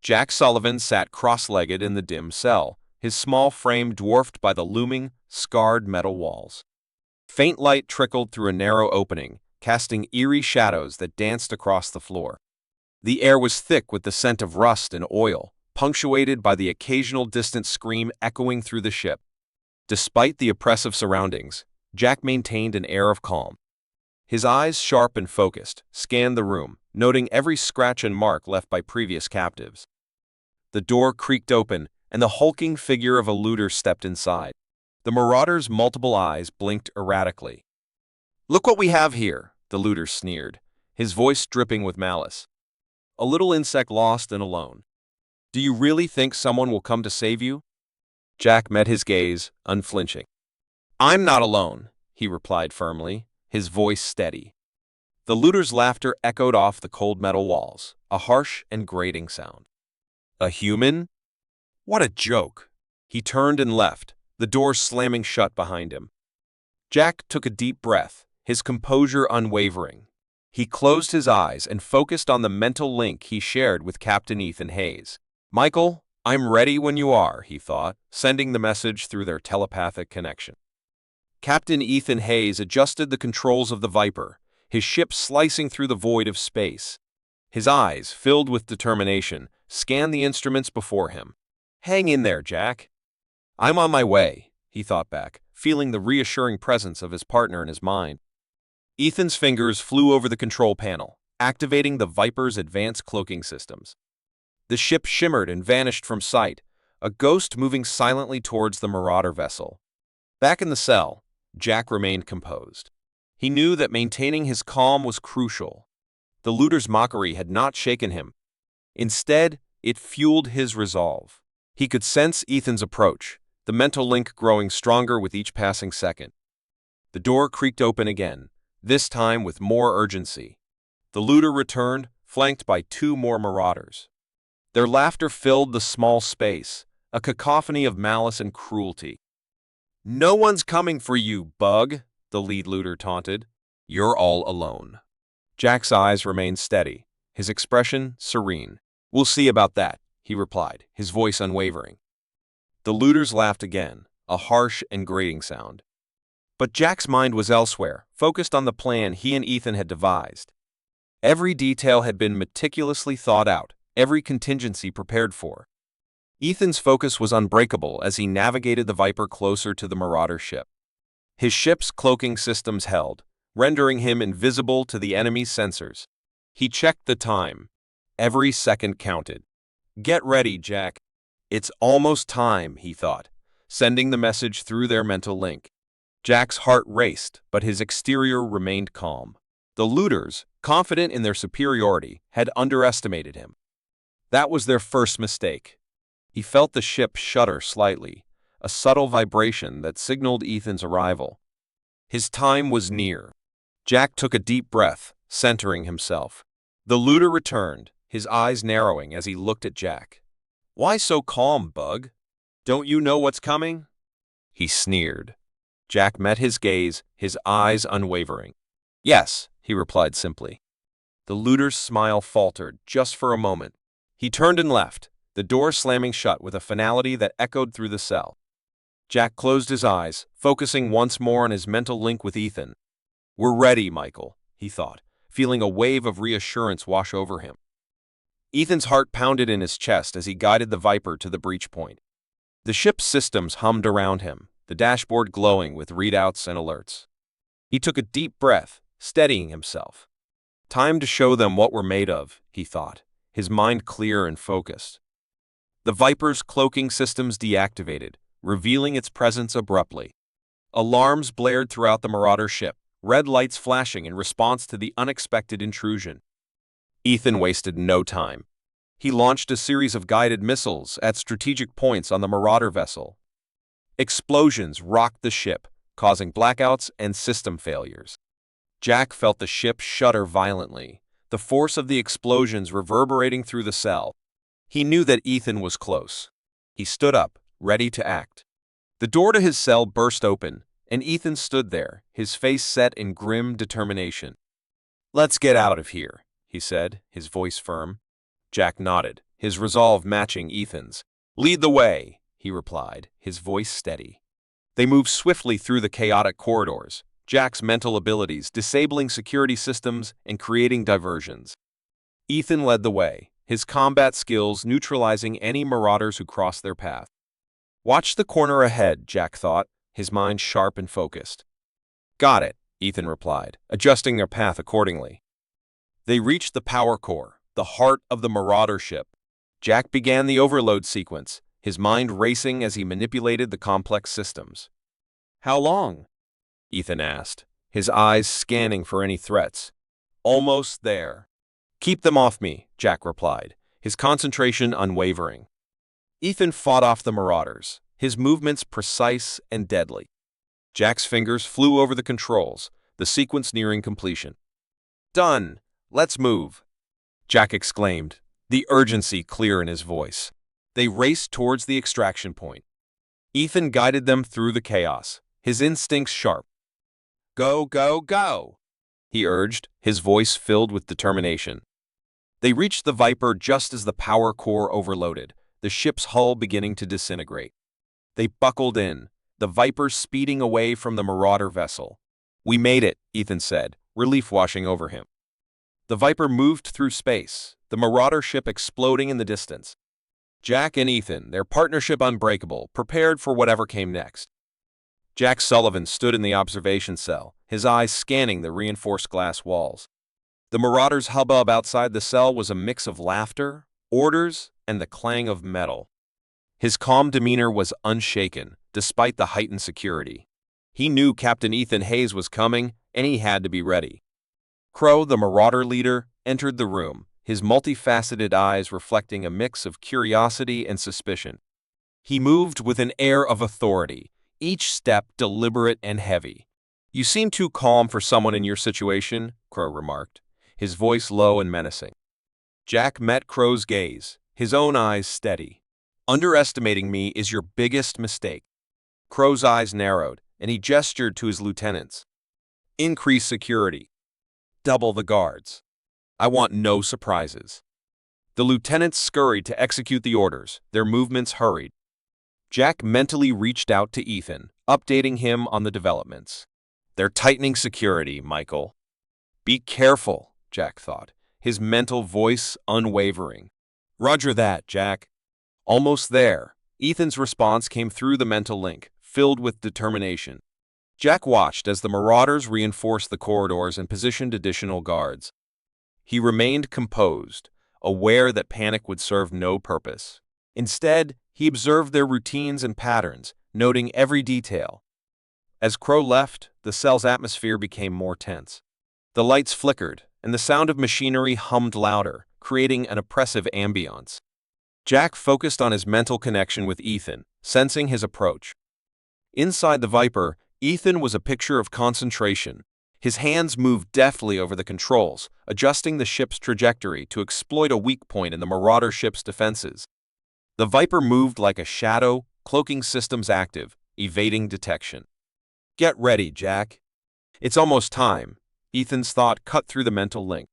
Jack Sullivan sat cross-legged in the dim cell, his small frame dwarfed by the looming, scarred metal walls. Faint light trickled through a narrow opening, casting eerie shadows that danced across the floor. The air was thick with the scent of rust and oil, punctuated by the occasional distant scream echoing through the ship. Despite the oppressive surroundings, Jack maintained an air of calm. His eyes, sharp and focused, scanned the room, noting every scratch and mark left by previous captives. The door creaked open, and the hulking figure of a looter stepped inside. The marauder's multiple eyes blinked erratically. "Look what we have here," the looter sneered, his voice dripping with malice. "A little insect lost and alone. Do you really think someone will come to save you?" Jack met his gaze, unflinching. "I'm not alone," he replied firmly, his voice steady. The looter's laughter echoed off the cold metal walls, a harsh and grating sound. "A human? What a joke!" He turned and left, the door slamming shut behind him. Jack took a deep breath, his composure unwavering. He closed his eyes and focused on the mental link he shared with Captain Ethan Hayes. "Michael, I'm ready when you are," he thought, sending the message through their telepathic connection. Captain Ethan Hayes adjusted the controls of the Viper, his ship slicing through the void of space. His eyes, filled with determination, scanned the instruments before him. "Hang in there, Jack." "I'm on my way," he thought back, feeling the reassuring presence of his partner in his mind. Ethan's fingers flew over the control panel, activating the Viper's advanced cloaking systems. The ship shimmered and vanished from sight, a ghost moving silently towards the marauder vessel. Back in the cell, Jack remained composed. He knew that maintaining his calm was crucial. The looter's mockery had not shaken him. Instead, it fueled his resolve. He could sense Ethan's approach, the mental link growing stronger with each passing second. The door creaked open again, this time with more urgency. The looter returned, flanked by two more marauders. Their laughter filled the small space, a cacophony of malice and cruelty. "No one's coming for you, bug," the lead looter taunted. "You're all alone." Jack's eyes remained steady, his expression serene. "We'll see about that," he replied, his voice unwavering. The looters laughed again, a harsh and grating sound. But Jack's mind was elsewhere, focused on the plan he and Ethan had devised. Every detail had been meticulously thought out, every contingency prepared for. Ethan's focus was unbreakable as he navigated the Viper closer to the marauder ship. His ship's cloaking systems held, rendering him invisible to the enemy's sensors. He checked the time. Every second counted. "Get ready, Jack. It's almost time," he thought, sending the message through their mental link. Jack's heart raced, but his exterior remained calm. The looters, confident in their superiority, had underestimated him. That was their first mistake. He felt the ship shudder slightly, a subtle vibration that signaled Ethan's arrival. His time was near. Jack took a deep breath, centering himself. The looter returned, his eyes narrowing as he looked at Jack. "Why so calm, bug? Don't you know what's coming?" He sneered. Jack met his gaze, his eyes unwavering. "Yes," he replied simply. The looter's smile faltered, just for a moment. He turned and left, the door slamming shut with a finality that echoed through the cell. Jack closed his eyes, focusing once more on his mental link with Ethan. "We're ready, Michael," he thought, feeling a wave of reassurance wash over him. Ethan's heart pounded in his chest as he guided the Viper to the breach point. The ship's systems hummed around him, the dashboard glowing with readouts and alerts. He took a deep breath, steadying himself. "Time to show them what we're made of," he thought, his mind clear and focused. The Viper's cloaking systems deactivated, revealing its presence abruptly. Alarms blared throughout the marauder ship, red lights flashing in response to the unexpected intrusion. Ethan wasted no time. He launched a series of guided missiles at strategic points on the marauder vessel. Explosions rocked the ship, causing blackouts and system failures. Jack felt the ship shudder violently, the force of the explosions reverberating through the cell. He knew that Ethan was close. He stood up, ready to act. The door to his cell burst open, and Ethan stood there, his face set in grim determination. "Let's get out of here," he said, his voice firm. Jack nodded, his resolve matching Ethan's. "Lead the way," he replied, his voice steady. They moved swiftly through the chaotic corridors, Jack's mental abilities disabling security systems and creating diversions. Ethan led the way, his combat skills neutralizing any marauders who crossed their path. "Watch the corner ahead," Jack thought, his mind sharp and focused. "Got it," Ethan replied, adjusting their path accordingly. They reached the power core, the heart of the marauder ship. Jack began the overload sequence, his mind racing as he manipulated the complex systems. "How long?" Ethan asked, his eyes scanning for any threats. "Almost there." "Keep them off me," Jack replied, his concentration unwavering. Ethan fought off the marauders, his movements precise and deadly. Jack's fingers flew over the controls, the sequence nearing completion. "Done! Let's move!" Jack exclaimed, the urgency clear in his voice. They raced towards the extraction point. Ethan guided them through the chaos, his instincts sharp. "Go, go, go!" he urged, his voice filled with determination. They reached the Viper just as the power core overloaded, the ship's hull beginning to disintegrate. They buckled in, the Viper speeding away from the marauder vessel. "We made it," Ethan said, relief washing over him. The Viper moved through space, the marauder ship exploding in the distance. Jack and Ethan, their partnership unbreakable, prepared for whatever came next. Jack Sullivan stood in the observation cell, his eyes scanning the reinforced glass walls. The marauders' hubbub outside the cell was a mix of laughter, orders, and the clang of metal. His calm demeanor was unshaken, despite the heightened security. He knew Captain Ethan Hayes was coming, and he had to be ready. Crow, the marauder leader, entered the room, his multifaceted eyes reflecting a mix of curiosity and suspicion. He moved with an air of authority, each step deliberate and heavy. "You seem too calm for someone in your situation," Crow remarked, his voice low and menacing. Jack met Crow's gaze, his own eyes steady. "Underestimating me is your biggest mistake." Crow's eyes narrowed, and he gestured to his lieutenants. "Increase security. Double the guards. I want no surprises." The lieutenants scurried to execute the orders, their movements hurried. Jack mentally reached out to Ethan, updating him on the developments. "They're tightening security, Michael." "Be careful," Jack thought, his mental voice unwavering. "Roger that, Jack." "Almost there." Ethan's response came through the mental link, filled with determination. Jack watched as the marauders reinforced the corridors and positioned additional guards. He remained composed, aware that panic would serve no purpose. Instead, he observed their routines and patterns, noting every detail. As Crow left, the cell's atmosphere became more tense. The lights flickered, and the sound of machinery hummed louder, creating an oppressive ambiance. Jack focused on his mental connection with Ethan, sensing his approach. Inside the Viper, Ethan was a picture of concentration. His hands moved deftly over the controls, adjusting the ship's trajectory to exploit a weak point in the marauder ship's defenses. The Viper moved like a shadow, cloaking systems active, evading detection. "Get ready, Jack. It's almost time," Ethan's thought cut through the mental link.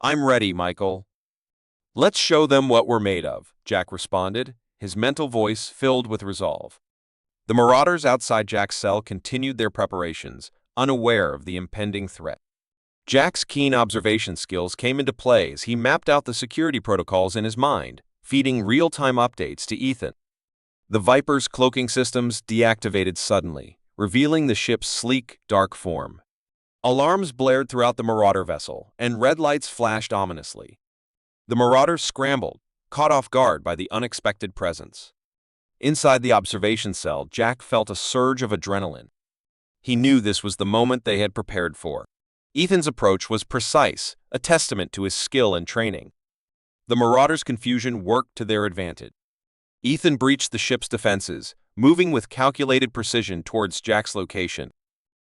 "I'm ready, Michael." "Let's show them what we're made of," Jack responded, his mental voice filled with resolve. The marauders outside Jack's cell continued their preparations, unaware of the impending threat. Jack's keen observation skills came into play as he mapped out the security protocols in his mind, feeding real-time updates to Ethan. The Viper's cloaking systems deactivated suddenly, revealing the ship's sleek, dark form. Alarms blared throughout the marauder vessel, and red lights flashed ominously. The marauders scrambled, caught off guard by the unexpected presence. Inside the observation cell, Jack felt a surge of adrenaline. He knew this was the moment they had prepared for. Ethan's approach was precise, a testament to his skill and training. The marauders' confusion worked to their advantage. Ethan breached the ship's defenses, moving with calculated precision towards Jack's location.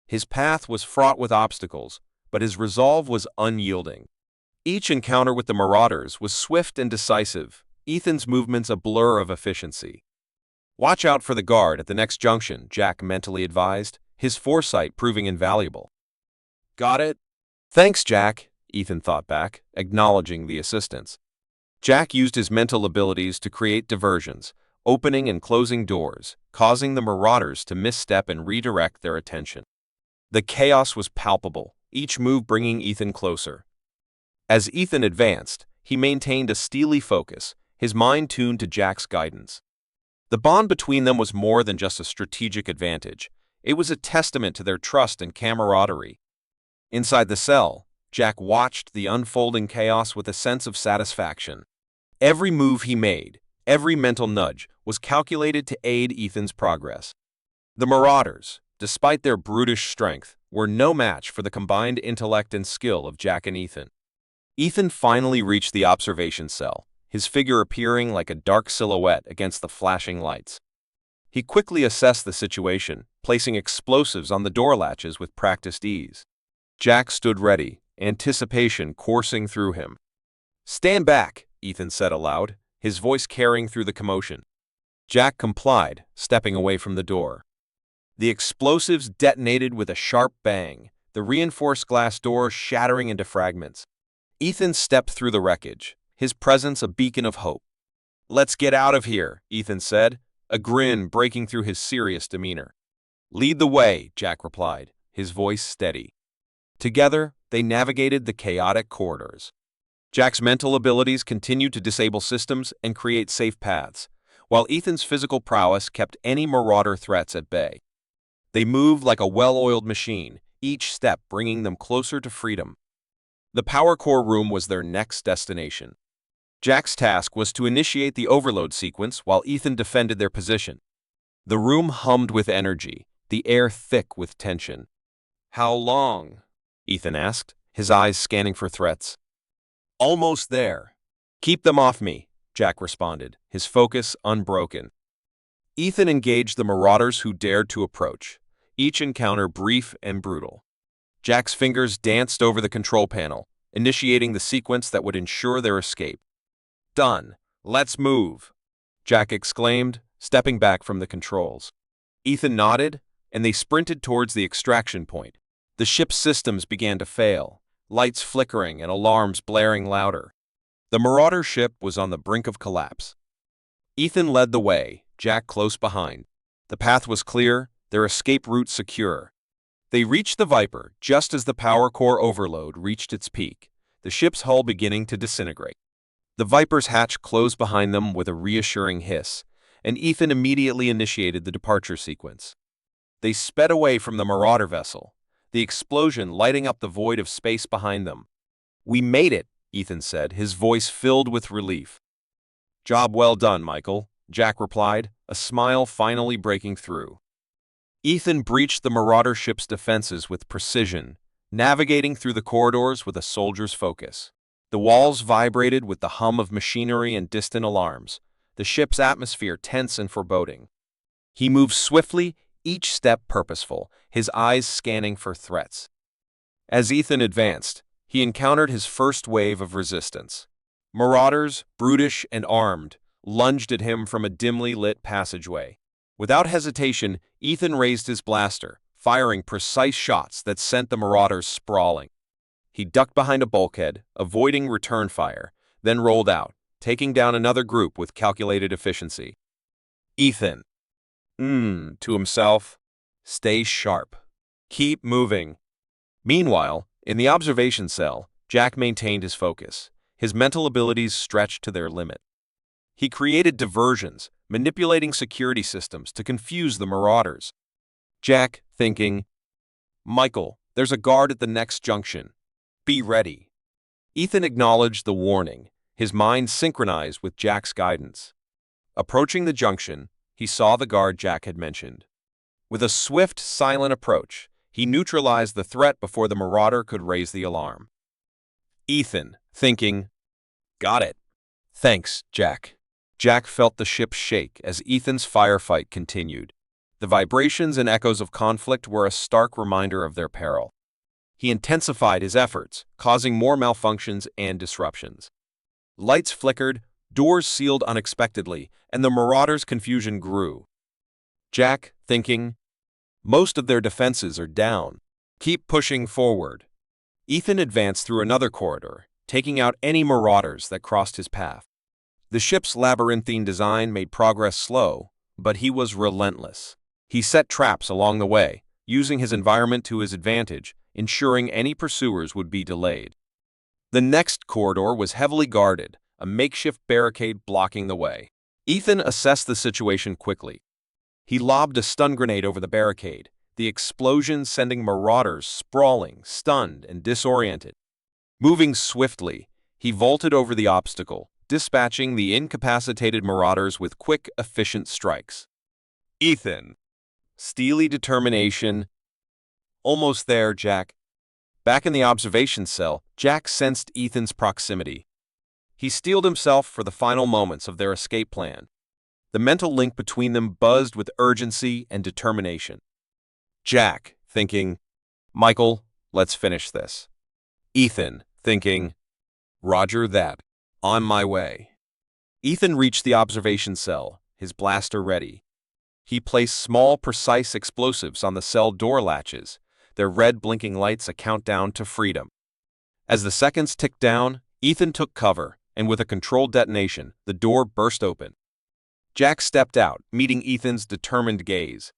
His path was fraught with obstacles, but his resolve was unyielding. Each encounter with the marauders was swift and decisive, Ethan's movements a blur of efficiency. "Watch out for the guard at the next junction," Jack mentally advised, his foresight proving invaluable. "Got it?" "Thanks, Jack," Ethan thought back, acknowledging the assistance. Jack used his mental abilities to create diversions, opening and closing doors, causing the marauders to misstep and redirect their attention. The chaos was palpable, each move bringing Ethan closer. As Ethan advanced, he maintained a steely focus, his mind tuned to Jack's guidance. The bond between them was more than just a strategic advantage. It was a testament to their trust and camaraderie. Inside the cell, Jack watched the unfolding chaos with a sense of satisfaction. Every move he made, every mental nudge, was calculated to aid Ethan's progress. The marauders, despite their brutish strength, were no match for the combined intellect and skill of Jack and Ethan. Ethan finally reached the observation cell, his figure appearing like a dark silhouette against the flashing lights. He quickly assessed the situation, placing explosives on the door latches with practiced ease. Jack stood ready, anticipation coursing through him. "Stand back," Ethan said aloud, his voice carrying through the commotion. Jack complied, stepping away from the door. The explosives detonated with a sharp bang, the reinforced glass door shattering into fragments. Ethan stepped through the wreckage, his presence a beacon of hope. "Let's get out of here," Ethan said, a grin breaking through his serious demeanor. "Lead the way," Jack replied, his voice steady. Together, they navigated the chaotic corridors. Jack's mental abilities continued to disable systems and create safe paths, while Ethan's physical prowess kept any marauder threats at bay. They moved like a well-oiled machine, each step bringing them closer to freedom. The power core room was their next destination. Jack's task was to initiate the overload sequence while Ethan defended their position. The room hummed with energy, the air thick with tension. "How long?" Ethan asked, his eyes scanning for threats. "Almost there." "Keep them off me," Jack responded, his focus unbroken. Ethan engaged the marauders who dared to approach, each encounter brief and brutal. Jack's fingers danced over the control panel, initiating the sequence that would ensure their escape. "Done. Let's move," Jack exclaimed, stepping back from the controls. Ethan nodded, and they sprinted towards the extraction point. The ship's systems began to fail, lights flickering and alarms blaring louder. The marauder ship was on the brink of collapse. Ethan led the way, Jack close behind. The path was clear, their escape route secure. They reached the Viper just as the power core overload reached its peak, the ship's hull beginning to disintegrate. The Viper's hatch closed behind them with a reassuring hiss, and Ethan immediately initiated the departure sequence. They sped away from the marauder vessel, the explosion lighting up the void of space behind them. "We made it," Ethan said, his voice filled with relief. "Job well done, Michael," Jack replied, a smile finally breaking through. Ethan breached the marauder ship's defenses with precision, navigating through the corridors with a soldier's focus. The walls vibrated with the hum of machinery and distant alarms, the ship's atmosphere tense and foreboding. He moved swiftly, each step purposeful, his eyes scanning for threats. As Ethan advanced, he encountered his first wave of resistance. Marauders, brutish and armed, lunged at him from a dimly lit passageway. Without hesitation, Ethan raised his blaster, firing precise shots that sent the marauders sprawling. He ducked behind a bulkhead, avoiding return fire, then rolled out, taking down another group with calculated efficiency. Ethan, to himself, "Stay sharp. Keep moving." Meanwhile, in the observation cell, Jack maintained his focus, his mental abilities stretched to their limit. He created diversions, manipulating security systems to confuse the marauders. Jack, thinking, "Michael, there's a guard at the next junction. Be ready." Ethan acknowledged the warning, his mind synchronized with Jack's guidance. Approaching the junction, he saw the guard Jack had mentioned. With a swift, silent approach, he neutralized the threat before the marauder could raise the alarm. Ethan, thinking, "Got it." "Thanks, Jack." Jack felt the ship shake as Ethan's firefight continued. The vibrations and echoes of conflict were a stark reminder of their peril. He intensified his efforts, causing more malfunctions and disruptions. Lights flickered, doors sealed unexpectedly, and the marauders' confusion grew. Jack, thinking, "Most of their defenses are down. Keep pushing forward." Ethan advanced through another corridor, taking out any marauders that crossed his path. The ship's labyrinthine design made progress slow, but he was relentless. He set traps along the way, using his environment to his advantage, ensuring any pursuers would be delayed. The next corridor was heavily guarded, a makeshift barricade blocking the way. Ethan assessed the situation quickly. He lobbed a stun grenade over the barricade, the explosion sending marauders sprawling, stunned, and disoriented. Moving swiftly, he vaulted over the obstacle, dispatching the incapacitated marauders with quick, efficient strikes. Ethan. Steely determination. Almost there, Jack. Back in the observation cell, Jack sensed Ethan's proximity. He steeled himself for the final moments of their escape plan. The mental link between them buzzed with urgency and determination. Jack, thinking, Michael, let's finish this. Ethan, thinking, Roger that. On my way. Ethan reached the observation cell, his blaster ready. He placed small, precise explosives on the cell door latches, their red blinking lights a countdown to freedom. As the seconds ticked down, Ethan took cover, and with a controlled detonation, the door burst open. Jack stepped out, meeting Ethan's determined gaze.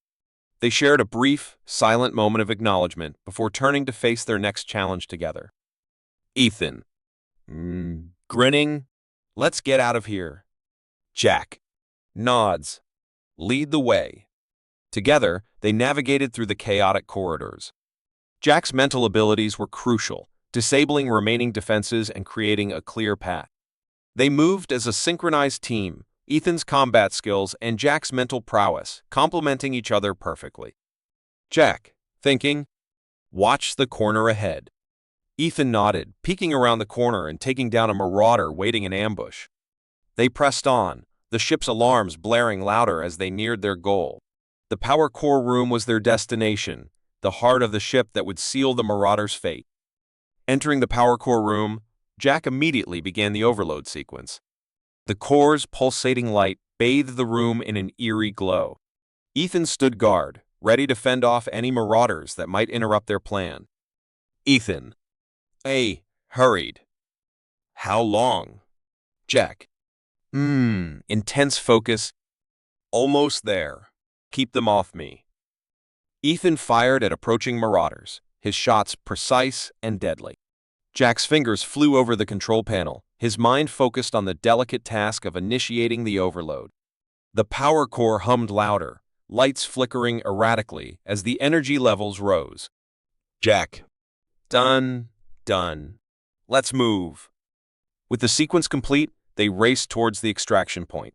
They shared a brief, silent moment of acknowledgement before turning to face their next challenge together. Ethan. Grinning. Let's get out of here. Jack. Nods. Lead the way. Together, they navigated through the chaotic corridors. Jack's mental abilities were crucial, disabling remaining defenses and creating a clear path. They moved as a synchronized team, Ethan's combat skills and Jack's mental prowess, complementing each other perfectly. Jack, thinking, watch the corner ahead. Ethan nodded, peeking around the corner and taking down a marauder waiting in ambush. They pressed on, the ship's alarms blaring louder as they neared their goal. The power core room was their destination, the heart of the ship that would seal the marauder's fate. Entering the power core room, Jack immediately began the overload sequence. The core's pulsating light bathed the room in an eerie glow. Ethan stood guard, ready to fend off any marauders that might interrupt their plan. Ethan. Hurried. How long? Jack. Intense focus. Almost there. Keep them off me. Ethan fired at approaching marauders, his shots precise and deadly. Jack's fingers flew over the control panel, his mind focused on the delicate task of initiating the overload. The power core hummed louder, lights flickering erratically as the energy levels rose. Jack. Done. Let's move. With the sequence complete, they raced towards the extraction point.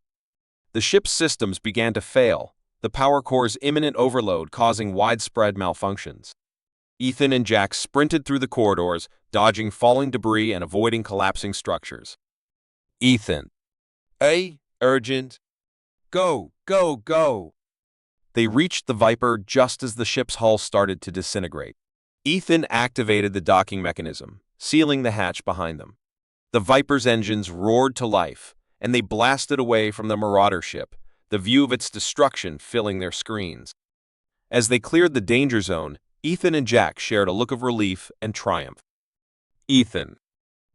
The ship's systems began to fail, the power core's imminent overload causing widespread malfunctions. Ethan and Jack sprinted through the corridors, dodging falling debris and avoiding collapsing structures. Ethan. Urgent. Go. They reached the Viper just as the ship's hull started to disintegrate. Ethan activated the docking mechanism, sealing the hatch behind them. The Viper's engines roared to life, and they blasted away from the marauder ship, the view of its destruction filling their screens. As they cleared the danger zone, Ethan and Jack shared a look of relief and triumph. Ethan.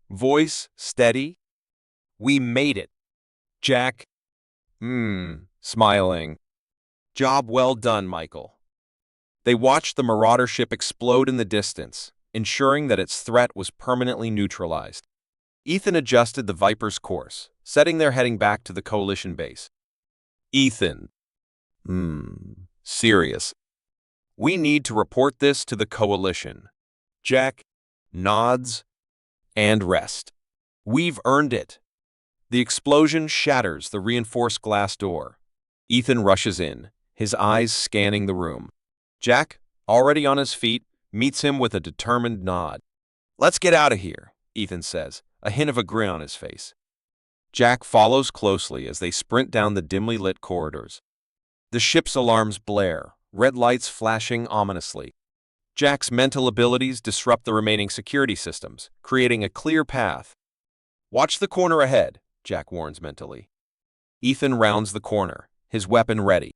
Voice steady. We made it. Jack. Smiling. Job well done, Michael. They watched the marauder ship explode in the distance, ensuring that its threat was permanently neutralized. Ethan adjusted the Viper's course, setting their heading back to the Coalition base. Ethan. Serious. We need to report this to the Coalition. Jack. Nods. And rest. We've earned it. The explosion shatters the reinforced glass door. Ethan rushes in, his eyes scanning the room. Jack, already on his feet, meets him with a determined nod. Let's get out of here, Ethan says, a hint of a grin on his face. Jack follows closely as they sprint down the dimly lit corridors. The ship's alarms blare, red lights flashing ominously. Jack's mental abilities disrupt the remaining security systems, creating a clear path. Watch the corner ahead, Jack warns mentally. Ethan rounds the corner, his weapon ready.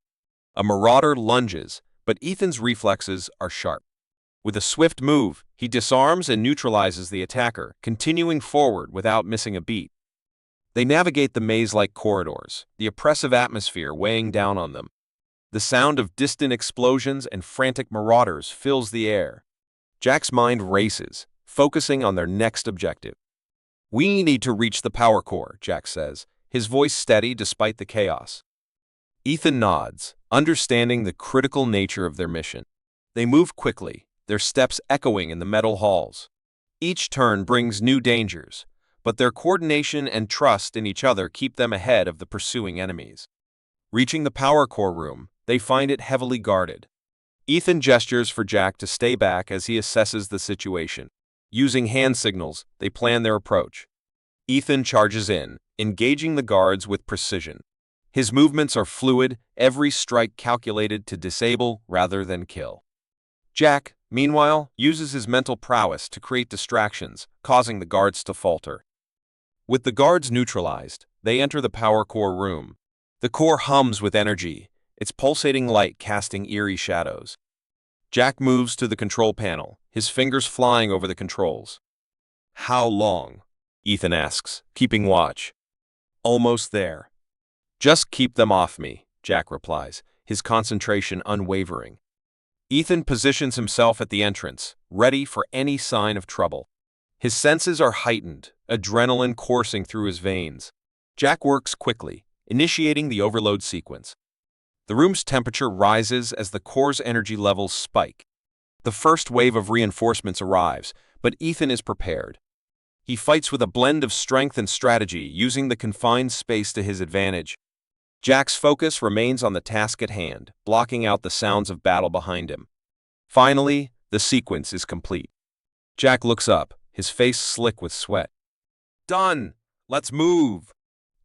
A marauder lunges, but Ethan's reflexes are sharp. With a swift move, he disarms and neutralizes the attacker, continuing forward without missing a beat. They navigate the maze-like corridors, the oppressive atmosphere weighing down on them. The sound of distant explosions and frantic marauders fills the air. Jack's mind races, focusing on their next objective. "We need to reach the power core," Jack says, his voice steady despite the chaos. Ethan nods, understanding the critical nature of their mission. They move quickly, their steps echoing in the metal halls. Each turn brings new dangers, but their coordination and trust in each other keep them ahead of the pursuing enemies. Reaching the power core room, they find it heavily guarded. Ethan gestures for Jack to stay back as he assesses the situation. Using hand signals, they plan their approach. Ethan charges in, engaging the guards with precision. His movements are fluid, every strike calculated to disable rather than kill. Jack, meanwhile, uses his mental prowess to create distractions, causing the guards to falter. With the guards neutralized, they enter the power core room. The core hums with energy, its pulsating light casting eerie shadows. Jack moves to the control panel, his fingers flying over the controls. "How long?" Ethan asks, keeping watch. "Almost there." "Just keep them off me," Jack replies, his concentration unwavering. Ethan positions himself at the entrance, ready for any sign of trouble. His senses are heightened, adrenaline coursing through his veins. Jack works quickly, initiating the overload sequence. The room's temperature rises as the core's energy levels spike. The first wave of reinforcements arrives, but Ethan is prepared. He fights with a blend of strength and strategy, using the confined space to his advantage. Jack's focus remains on the task at hand, blocking out the sounds of battle behind him. Finally, the sequence is complete. Jack looks up, his face slick with sweat. "Done! Let's move!"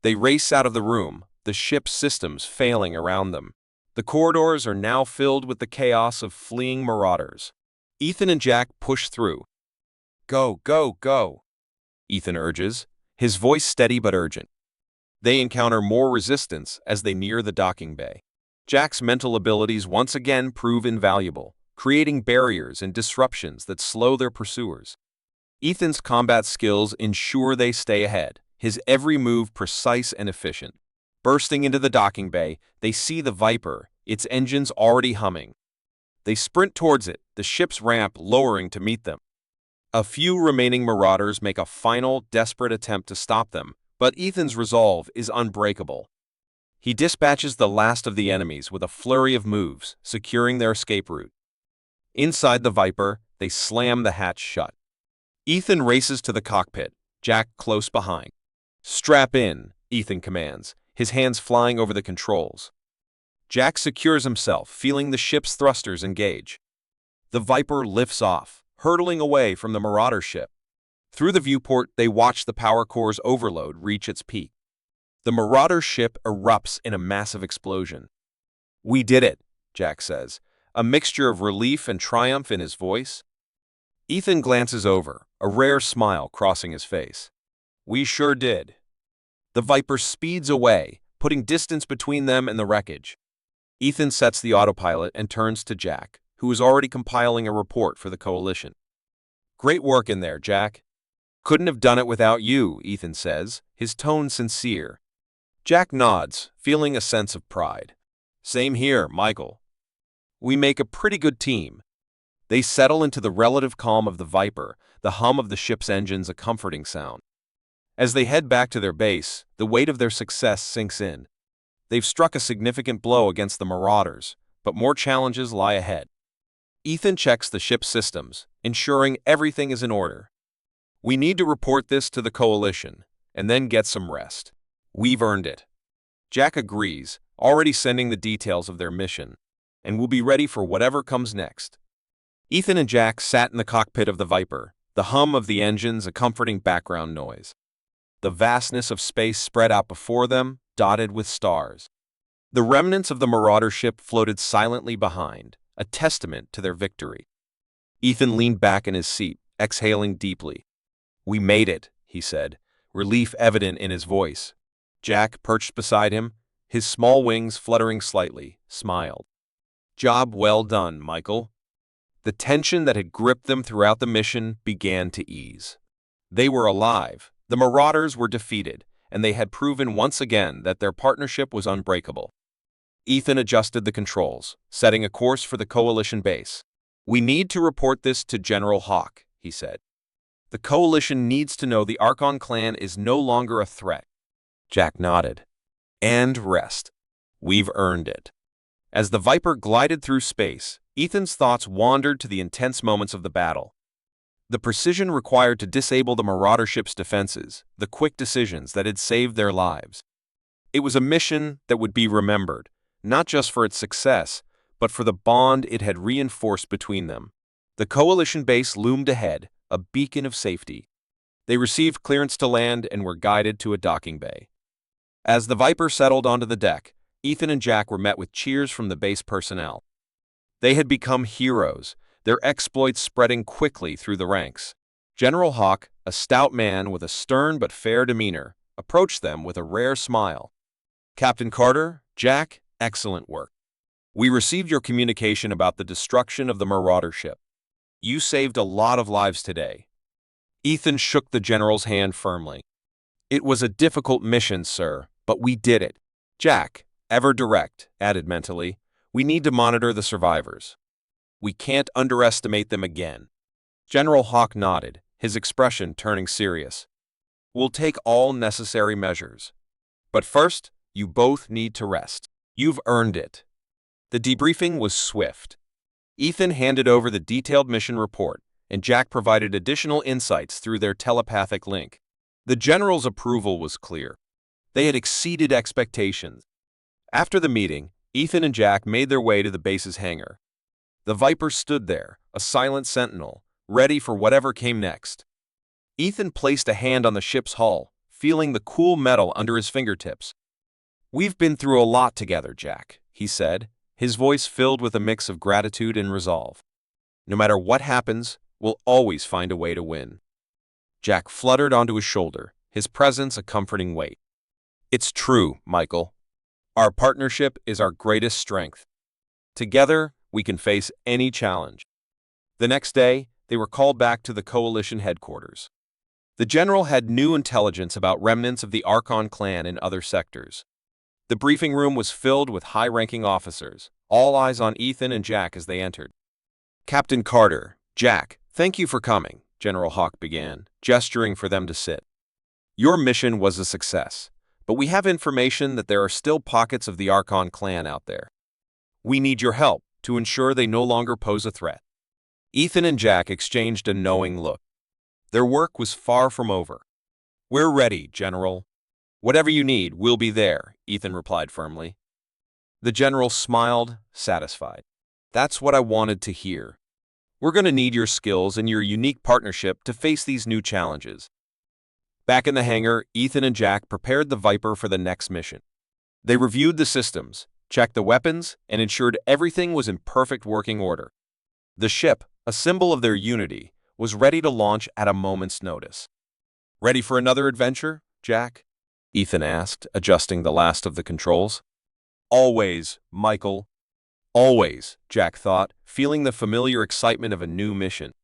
They race out of the room, the ship's systems failing around them. The corridors are now filled with the chaos of fleeing marauders. Ethan and Jack push through. "Go, go, go!" Ethan urges, his voice steady but urgent. They encounter more resistance as they near the docking bay. Jack's mental abilities once again prove invaluable, creating barriers and disruptions that slow their pursuers. Ethan's combat skills ensure they stay ahead, his every move precise and efficient. Bursting into the docking bay, they see the Viper, its engines already humming. They sprint towards it, the ship's ramp lowering to meet them. A few remaining marauders make a final, desperate attempt to stop them, but Ethan's resolve is unbreakable. He dispatches the last of the enemies with a flurry of moves, securing their escape route. Inside the Viper, they slam the hatch shut. Ethan races to the cockpit, Jack close behind. "Strap in," Ethan commands, his hands flying over the controls. Jack secures himself, feeling the ship's thrusters engage. The Viper lifts off, hurtling away from the marauder ship. Through the viewport, they watch the power core's overload reach its peak. The marauder ship erupts in a massive explosion. "We did it," Jack says, a mixture of relief and triumph in his voice. Ethan glances over, a rare smile crossing his face. "We sure did." The Viper speeds away, putting distance between them and the wreckage. Ethan sets the autopilot and turns to Jack, who is already compiling a report for the coalition. "Great work in there, Jack." "Couldn't have done it without you," Ethan says, his tone sincere. Jack nods, feeling a sense of pride. "Same here, Michael. We make a pretty good team." They settle into the relative calm of the Viper, the hum of the ship's engines a comforting sound. As they head back to their base, the weight of their success sinks in. They've struck a significant blow against the marauders, but more challenges lie ahead. Ethan checks the ship's systems, ensuring everything is in order. "We need to report this to the coalition, and then get some rest. We've earned it." Jack agrees, already sending the details of their mission, and will be ready for whatever comes next. Ethan and Jack sat in the cockpit of the Viper, the hum of the engines a comforting background noise. The vastness of space spread out before them, dotted with stars. The remnants of the marauder ship floated silently behind, a testament to their victory. Ethan leaned back in his seat, exhaling deeply. "We made it," he said, relief evident in his voice. Jack, perched beside him, his small wings fluttering slightly, smiled. "Job well done, Michael." The tension that had gripped them throughout the mission began to ease. They were alive, the marauders were defeated, and they had proven once again that their partnership was unbreakable. Ethan adjusted the controls, setting a course for the Coalition base. "We need to report this to General Hawk," he said. "The Coalition needs to know the Archon clan is no longer a threat." Jack nodded. "And rest. We've earned it." As the Viper glided through space, Ethan's thoughts wandered to the intense moments of the battle. The precision required to disable the Marauder ship's defenses, the quick decisions that had saved their lives. It was a mission that would be remembered, not just for its success, but for the bond it had reinforced between them. The Coalition base loomed ahead, a beacon of safety. They received clearance to land and were guided to a docking bay. As the Viper settled onto the deck, Ethan and Jack were met with cheers from the base personnel. They had become heroes, their exploits spreading quickly through the ranks. General Hawk, a stout man with a stern but fair demeanor, approached them with a rare smile. "Captain Carter, Jack, excellent work. We received your communication about the destruction of the Marauder ship. You saved a lot of lives today." Ethan shook the general's hand firmly. "It was a difficult mission, sir, but we did it." Jack, ever direct, added mentally, "We need to monitor the survivors. We can't underestimate them again." General Hawk nodded, his expression turning serious. "We'll take all necessary measures. But first, you both need to rest. You've earned it." The debriefing was swift. Ethan handed over the detailed mission report, and Jack provided additional insights through their telepathic link. The general's approval was clear. They had exceeded expectations. After the meeting, Ethan and Jack made their way to the base's hangar. The Viper stood there, a silent sentinel, ready for whatever came next. Ethan placed a hand on the ship's hull, feeling the cool metal under his fingertips. "We've been through a lot together, Jack," he said, his voice filled with a mix of gratitude and resolve. "No matter what happens, we'll always find a way to win." Jack fluttered onto his shoulder, his presence a comforting weight. "It's true, Michael. Our partnership is our greatest strength. Together, we can face any challenge." The next day, they were called back to the Coalition headquarters. The general had new intelligence about remnants of the Archon clan in other sectors. The briefing room was filled with high-ranking officers, all eyes on Ethan and Jack as they entered. "Captain Carter, Jack, thank you for coming," General Hawk began, gesturing for them to sit. "Your mission was a success, but we have information that there are still pockets of the Archon clan out there. We need your help to ensure they no longer pose a threat." Ethan and Jack exchanged a knowing look. Their work was far from over. "We're ready, General. Whatever you need, we'll be there," Ethan replied firmly. The general smiled, satisfied. "That's what I wanted to hear. We're going to need your skills and your unique partnership to face these new challenges." Back in the hangar, Ethan and Jack prepared the Viper for the next mission. They reviewed the systems, checked the weapons, and ensured everything was in perfect working order. The ship, a symbol of their unity, was ready to launch at a moment's notice. "Ready for another adventure, Jack?" Ethan asked, adjusting the last of the controls. "Always, Michael." "Always," Jack thought, feeling the familiar excitement of a new mission.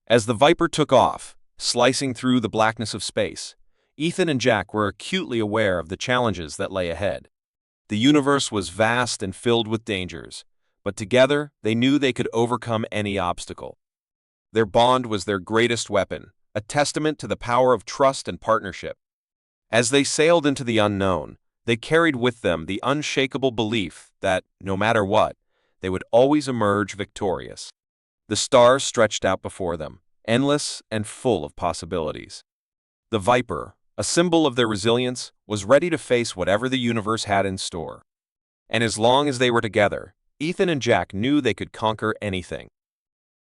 As the Viper took off, slicing through the blackness of space, Ethan and Jack were acutely aware of the challenges that lay ahead. The universe was vast and filled with dangers, but together they knew they could overcome any obstacle. Their bond was their greatest weapon, a testament to the power of trust and partnership. As they sailed into the unknown, they carried with them the unshakable belief that, no matter what, they would always emerge victorious. The stars stretched out before them, endless and full of possibilities. The Viper, a symbol of their resilience, was ready to face whatever the universe had in store. And as long as they were together, Ethan and Jack knew they could conquer anything.